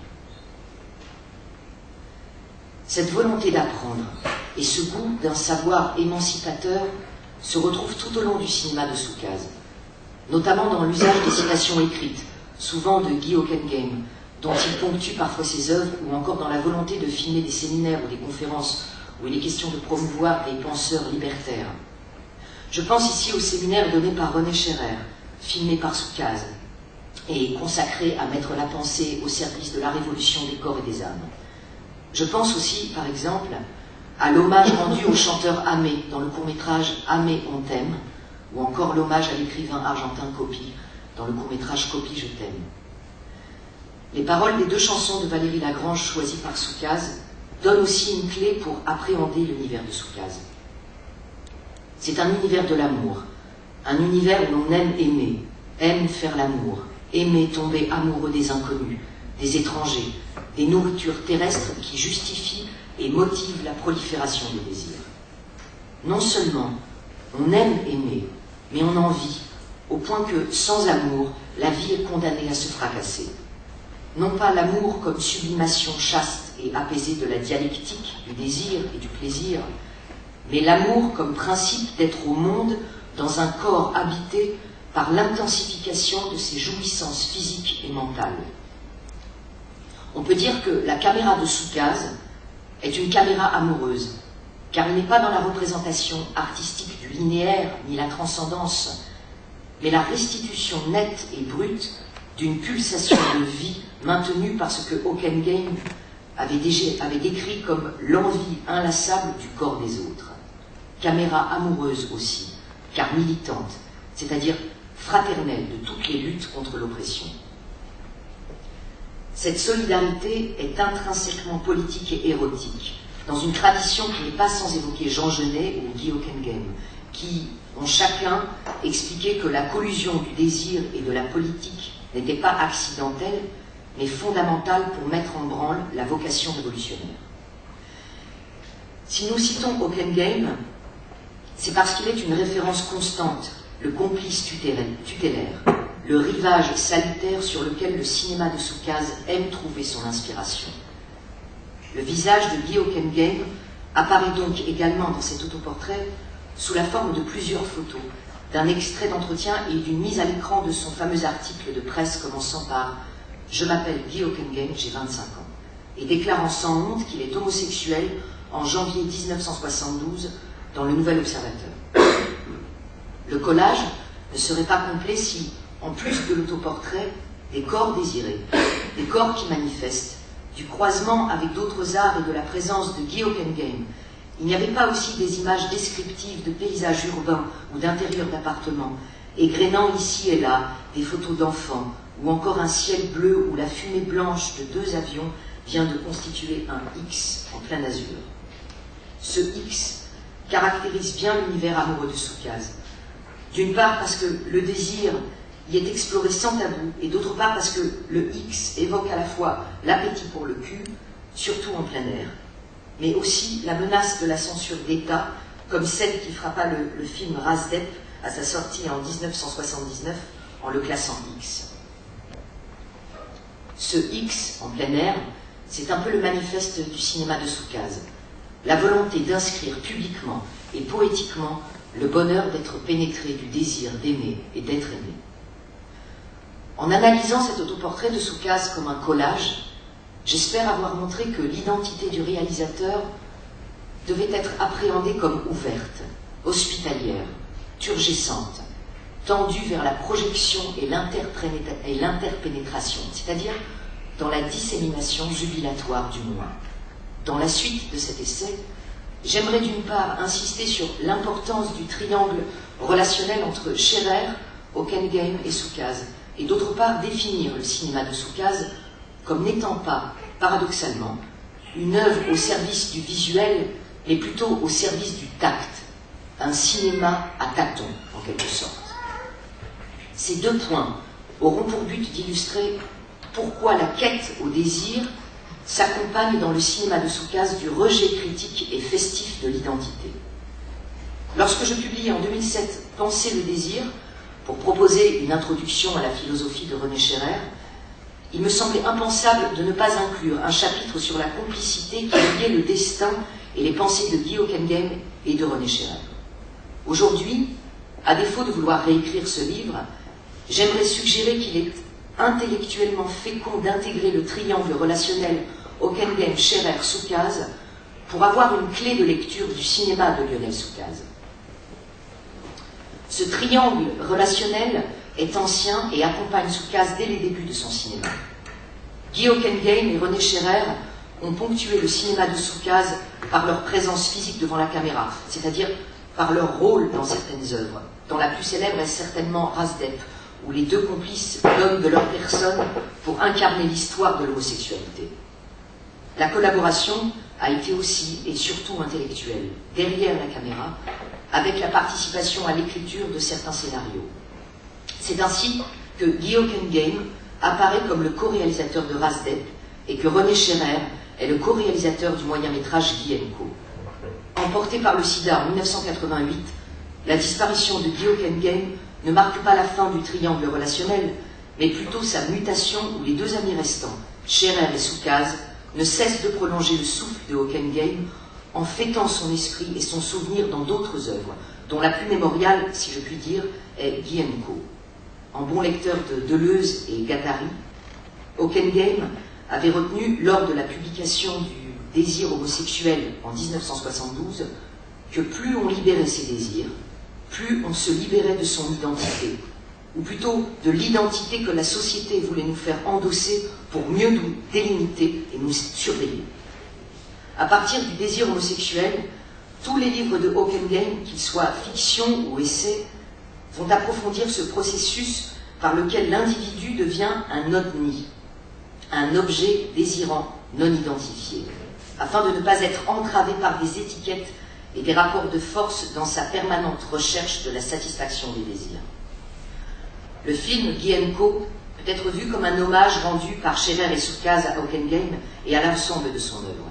Cette volonté d'apprendre et ce goût d'un savoir émancipateur se retrouvent tout au long du cinéma de Soukaz, notamment dans l'usage des citations écrites, souvent de Guy Hockenheim, dont il ponctue parfois ses œuvres, ou encore dans la volonté de filmer des séminaires ou des conférences où il est question de promouvoir des penseurs libertaires. Je pense ici au séminaire donné par René Scherrer, filmé par Soukaz, et consacré à mettre la pensée au service de la révolution des corps et des âmes. Je pense aussi, par exemple, à l'hommage rendu au chanteur Amé dans le court-métrage Amé, on t'aime, ou encore l'hommage à l'écrivain argentin Coppi dans le court-métrage Coppi, je t'aime. Les paroles des deux chansons de Valérie Lagrange choisies par Soukaz donnent aussi une clé pour appréhender l'univers de Soukaz. C'est un univers de l'amour, un univers où l'on aime aimer, aime faire l'amour, aimer tomber amoureux des inconnus, des étrangers, des nourritures terrestres qui justifient et motivent la prolifération des désirs. Non seulement on aime aimer, mais on en vit, au point que, sans amour, la vie est condamnée à se fracasser. Non pas l'amour comme sublimation chaste et apaisée de la dialectique, du désir et du plaisir, mais l'amour comme principe d'être au monde dans un corps habité par l'intensification de ses jouissances physiques et mentales. On peut dire que la caméra de Soukaz est une caméra amoureuse, car il n'est pas dans la représentation artistique du linéaire ni la transcendance, mais la restitution nette et brute d'une pulsation de vie maintenue par ce que Hockenheim avait décrit comme l'envie inlassable du corps des autres. Caméra amoureuse aussi, car militante, c'est-à-dire fraternelle de toutes les luttes contre l'oppression. Cette solidarité est intrinsèquement politique et érotique, dans une tradition qui n'est pas sans évoquer Jean Genet ou Guy Hockenheim, qui ont chacun expliqué que la collusion du désir et de la politique n'était pas accidentelle, mais fondamentale pour mettre en branle la vocation révolutionnaire. Si nous citons Hockenheim, c'est parce qu'il est une référence constante, le complice tutélaire, le rivage salutaire sur lequel le cinéma de Soukaz aime trouver son inspiration. Le visage de Guy Hockenheim apparaît donc également dans cet autoportrait sous la forme de plusieurs photos, d'un extrait d'entretien et d'une mise à l'écran de son fameux article de presse commençant par « Je m'appelle Guy Hockenheim, j'ai 25 ans » et déclarant sans honte qu'il est homosexuel en janvier 1972 dans le Nouvel Observateur. Le collage ne serait pas complet si, en plus de l'autoportrait, des corps désirés, des corps qui manifestent, du croisement avec d'autres arts et de la présence de Guy Hockenheim, il n'y avait pas aussi des images descriptives de paysages urbains ou d'intérieurs d'appartements, égrénant ici et là des photos d'enfants, ou encore un ciel bleu où la fumée blanche de 2 avions vient de constituer un X en plein azur. Ce X caractérise bien l'univers amoureux de Soukaz. D'une part parce que le désir y est exploré sans tabou, et d'autre part parce que le X évoque à la fois l'appétit pour le cul, surtout en plein air, mais aussi la menace de la censure d'État, comme celle qui frappa le film Rasdep à sa sortie en 1979, en le classant X. Ce X, en plein air, c'est un peu le manifeste du cinéma de Soukaz, la volonté d'inscrire publiquement et poétiquement le bonheur d'être pénétré du désir d'aimer et d'être aimé. En analysant cet autoportrait de Soukaz comme un collage, j'espère avoir montré que l'identité du réalisateur devait être appréhendée comme ouverte, hospitalière, turgescente, tendue vers la projection et l'interpénétration, c'est-à-dire dans la dissémination jubilatoire du moi. Dans la suite de cet essai, j'aimerais d'une part insister sur l'importance du triangle relationnel entre Scherer, Hockenheim et Soukaz, et d'autre part définir le cinéma de Soukaz comme n'étant pas, paradoxalement, une œuvre au service du visuel, mais plutôt au service du tact, un cinéma à tâtons, en quelque sorte. Ces 2 points auront pour but d'illustrer pourquoi la quête au désir s'accompagne dans le cinéma de Soukaz du rejet critique et festif de l'identité. Lorsque je publie en 2007 « Penser le désir », pour proposer une introduction à la philosophie de René Scherer, il me semblait impensable de ne pas inclure un chapitre sur la complicité qui liait le destin et les pensées de Guy Hockenheim et de René Scherer. Aujourd'hui, à défaut de vouloir réécrire ce livre, j'aimerais suggérer qu'il est intellectuellement fécond d'intégrer le triangle relationnel Hockenheim, Scherer, Soukaz pour avoir une clé de lecture du cinéma de Lionel Soukaz. Ce triangle relationnel est ancien et accompagne Soukaz dès les débuts de son cinéma. Guy Hockenheim et René Scherer ont ponctué le cinéma de Soukaz par leur présence physique devant la caméra, c'est-à-dire par leur rôle dans certaines œuvres, dont la plus célèbre est certainement Rasdep, où les 2 complices donnent de leur personne pour incarner l'histoire de l'homosexualité. La collaboration a été aussi et surtout intellectuelle, derrière la caméra, avec la participation à l'écriture de certains scénarios. C'est ainsi que Guy Hockenheim apparaît comme le co-réalisateur de Rasdep et que René Scherer est le co-réalisateur du moyen-métrage Guy & Co. Emporté par le sida en 1988, la disparition de Guy Hockenheim ne marque pas la fin du triangle relationnel, mais plutôt sa mutation où les deux amis restants, Scherer et Soukaz, ne cessent de prolonger le souffle de Hockenheim en fêtant son esprit et son souvenir dans d'autres œuvres, dont la plus mémoriale, si je puis dire, est Guy & Co. En bon lecteur de Deleuze et Guattari, Hockenheim avait retenu, lors de la publication du Désir homosexuel en 1972, que plus on libérait ses désirs, plus on se libérait de son identité, ou plutôt de l'identité que la société voulait nous faire endosser pour mieux nous délimiter et nous surveiller. À partir du désir homosexuel, tous les livres de Hockenheim, qu'ils soient fiction ou essais, vont approfondir ce processus par lequel l'individu devient un ovni, un objet désirant non identifié, afin de ne pas être entravé par des étiquettes et des rapports de force dans sa permanente recherche de la satisfaction des désirs. Le film Guy & Co peut être vu comme un hommage rendu par Scherer et Soukaz à Hockenheim et à l'ensemble de son œuvre.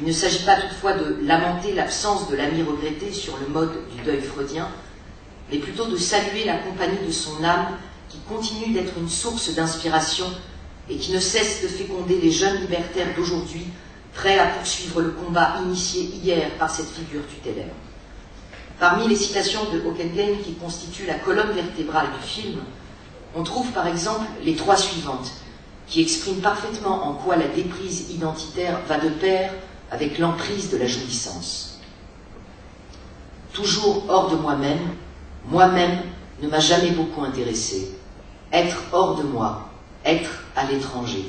Il ne s'agit pas toutefois de lamenter l'absence de l'ami regretté sur le mode du deuil freudien, mais plutôt de saluer la compagnie de son âme qui continue d'être une source d'inspiration et qui ne cesse de féconder les jeunes libertaires d'aujourd'hui, prêts à poursuivre le combat initié hier par cette figure tutélaire. Parmi les citations de Hockenheim qui constituent la colonne vertébrale du film, on trouve par exemple les trois suivantes, qui expriment parfaitement en quoi la déprise identitaire va de pair avec l'emprise de la jouissance. Toujours hors de moi-même, moi-même ne m'a jamais beaucoup intéressé. Être hors de moi, être à l'étranger.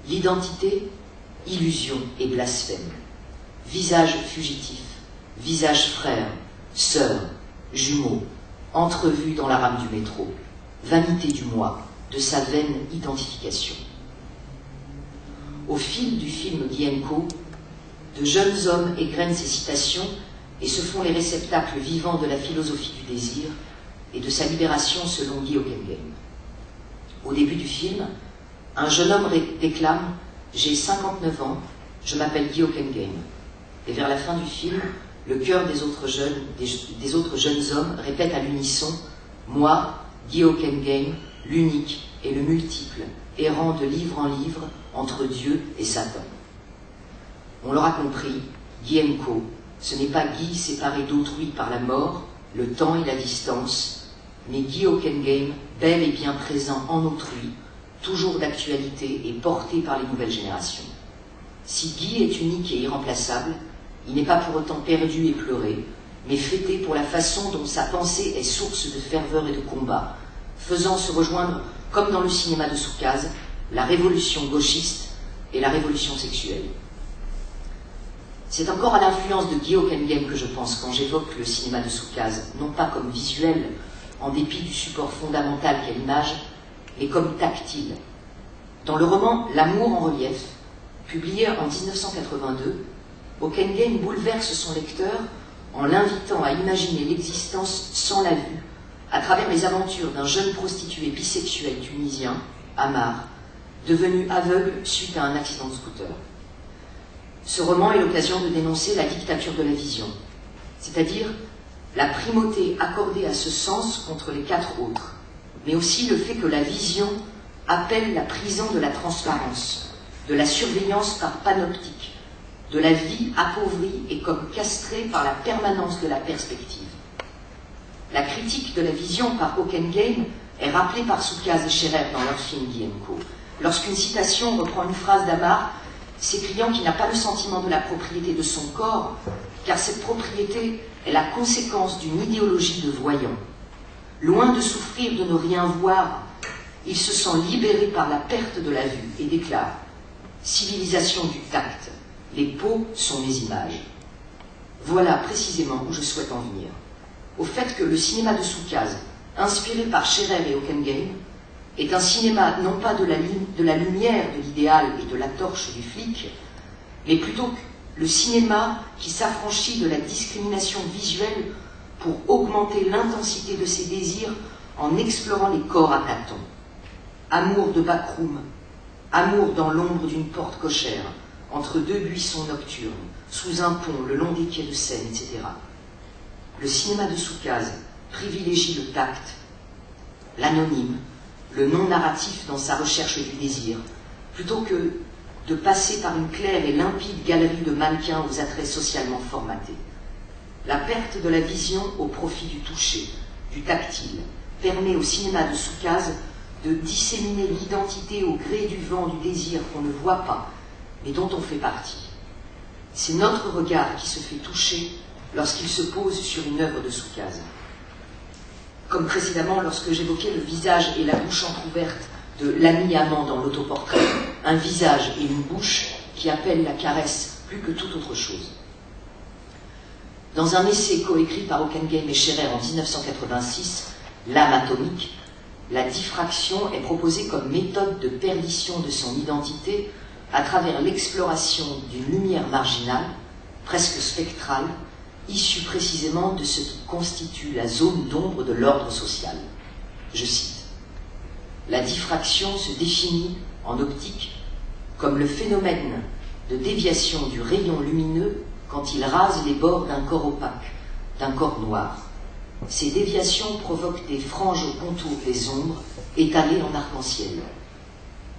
L'identité, illusion et blasphème. Visage fugitif, visage frère, sœur, jumeaux, entrevue dans la rame du métro. Vanité du moi, de sa vaine identification. Au fil du film Guy & Co, de jeunes hommes égrènent ces citations et se font les réceptacles vivants de la philosophie du désir et de sa libération selon Guy Hockenheim. Au début du film, un jeune homme déclame « J'ai 59 ans, je m'appelle Guy Hockenheim ». Et vers la fin du film, le cœur des autres jeunes hommes répète à l'unisson « Moi, Guy Hockenheim, l'unique et le multiple, errant de livre en livre entre Dieu et Satan ». On l'aura compris, Guy & Co, ce n'est pas Guy séparé d'autrui par la mort, le temps et la distance, mais Guy Hockenheim, bel et bien présent en autrui, toujours d'actualité et porté par les nouvelles générations. Si Guy est unique et irremplaçable, il n'est pas pour autant perdu et pleuré, mais fêté pour la façon dont sa pensée est source de ferveur et de combat, faisant se rejoindre, comme dans le cinéma de Soukaz, la révolution gauchiste et la révolution sexuelle. C'est encore à l'influence de Guy Hockenheim que je pense quand j'évoque le cinéma de Soukaz, non pas comme visuel, en dépit du support fondamental qu'est l'image, mais comme tactile. Dans le roman L'amour en relief, publié en 1982, Hockenheim bouleverse son lecteur en l'invitant à imaginer l'existence sans la vue, à travers les aventures d'un jeune prostitué bisexuel tunisien, Amar, devenu aveugle suite à un accident de scooter. Ce roman est l'occasion de dénoncer la dictature de la vision, c'est-à-dire la primauté accordée à ce sens contre les quatre autres, mais aussi le fait que la vision appelle la prison de la transparence, de la surveillance par panoptique, de la vie appauvrie et comme castrée par la permanence de la perspective. La critique de la vision par Hockenheim est rappelée par Soukaz et Scherer dans leur film Guy & Co. Lorsqu'une citation reprend une phrase d'Amar, s'écriant qu'il n'a pas le sentiment de la propriété de son corps, car cette propriété est la conséquence d'une idéologie de voyant. Loin de souffrir de ne rien voir, il se sent libéré par la perte de la vue et déclare « Civilisation du tact, les peaux sont mes images ». Voilà précisément où je souhaite en venir. Au fait que le cinéma de Soukaz, inspiré par Scherer et Hockenheim, est un cinéma non pas de la lumière de l'idéal et de la torche du flic, mais plutôt le cinéma qui s'affranchit de la discrimination visuelle pour augmenter l'intensité de ses désirs en explorant les corps à tâtons. Amour de backroom, amour dans l'ombre d'une porte cochère, entre deux buissons nocturnes, sous un pont, le long des quais de Seine, etc. Le cinéma de Soukaz privilégie le tact, l'anonyme, le non-narratif dans sa recherche du désir, plutôt que de passer par une claire et limpide galerie de mannequins aux attraits socialement formatés. La perte de la vision au profit du toucher, du tactile, permet au cinéma de Soukaz de disséminer l'identité au gré du vent du désir qu'on ne voit pas, mais dont on fait partie. C'est notre regard qui se fait toucher lorsqu'il se pose sur une œuvre de Soukaz. Comme précédemment lorsque j'évoquais le visage et la bouche entrouverte de l'ami amant dans l'autoportrait, un visage et une bouche qui appellent la caresse plus que toute autre chose. Dans un essai coécrit par Ockengame et Scherer en 1986, L'âme atomique, la diffraction est proposée comme méthode de perdition de son identité à travers l'exploration d'une lumière marginale, presque spectrale, issue précisément de ce qui constitue la zone d'ombre de l'ordre social. Je cite. La diffraction se définit en optique comme le phénomène de déviation du rayon lumineux quand il rase les bords d'un corps opaque, d'un corps noir. Ces déviations provoquent des franges au contour des ombres étalées en arc-en-ciel.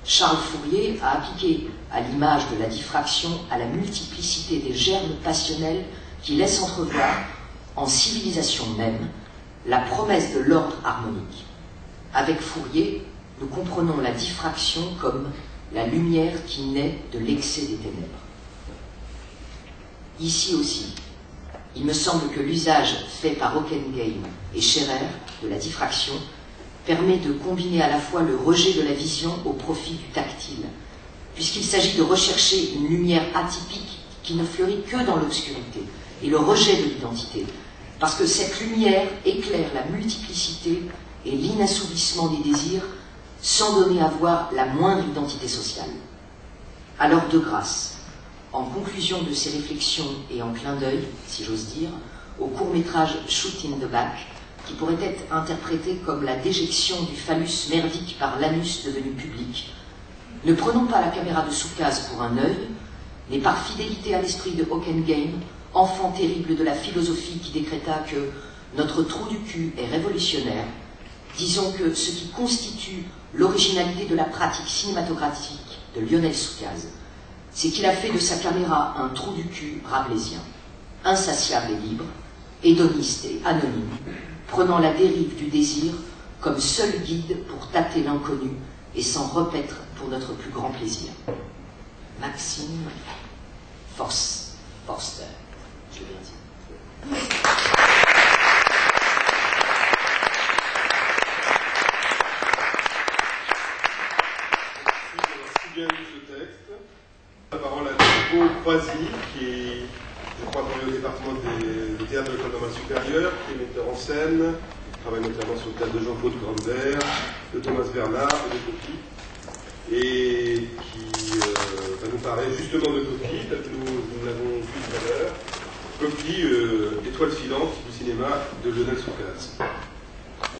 Charles Fourier a appliqué à l'image de la diffraction à la multiplicité des germes passionnels qui laissent entrevoir, en civilisation même, la promesse de l'ordre harmonique. Avec Fourier, nous comprenons la diffraction comme la lumière qui naît de l'excès des ténèbres. Ici aussi, il me semble que l'usage fait par Ockengame et Scherer de la diffraction permet de combiner à la fois le rejet de la vision au profit du tactile, puisqu'il s'agit de rechercher une lumière atypique qui ne fleurit que dans l'obscurité, et le rejet de l'identité, parce que cette lumière éclaire la multiplicité et l'inassouvissement des désirs sans donner à voir la moindre identité sociale. Alors de grâce, en conclusion de ces réflexions et en clin d'œil, si j'ose dire, au court-métrage Shoot in the Back, qui pourrait être interprété comme la déjection du phallus merdique par l'anus devenu public, ne prenons pas la caméra de Soukaz pour un œil, mais par fidélité à l'esprit de Ockengame, enfant terrible de la philosophie qui décréta que notre trou du cul est révolutionnaire, disons que ce qui constitue l'originalité de la pratique cinématographique de Lionel Soukaz, c'est qu'il a fait de sa caméra un trou du cul rabelaisien, insatiable et libre, hédoniste et anonyme, prenant la dérive du désir comme seul guide pour tâter l'inconnu et s'en repaître pour notre plus grand plaisir. Maxime Forster. Je l'ai dit. Merci bien lu ce texte. La parole à Thibaut Croisy, qui est, je crois, au département du théâtre de l'école normale supérieure, qui est metteur en scène, qui travaille notamment sur le théâtre de Jean-Claude Grandbert, de Thomas Bernard et de Coquille, et qui va nous parler justement de Coquille, tel que nous l'avons vu tout à l'heure. Coquille, étoile filante du cinéma de Lionel Soukaz.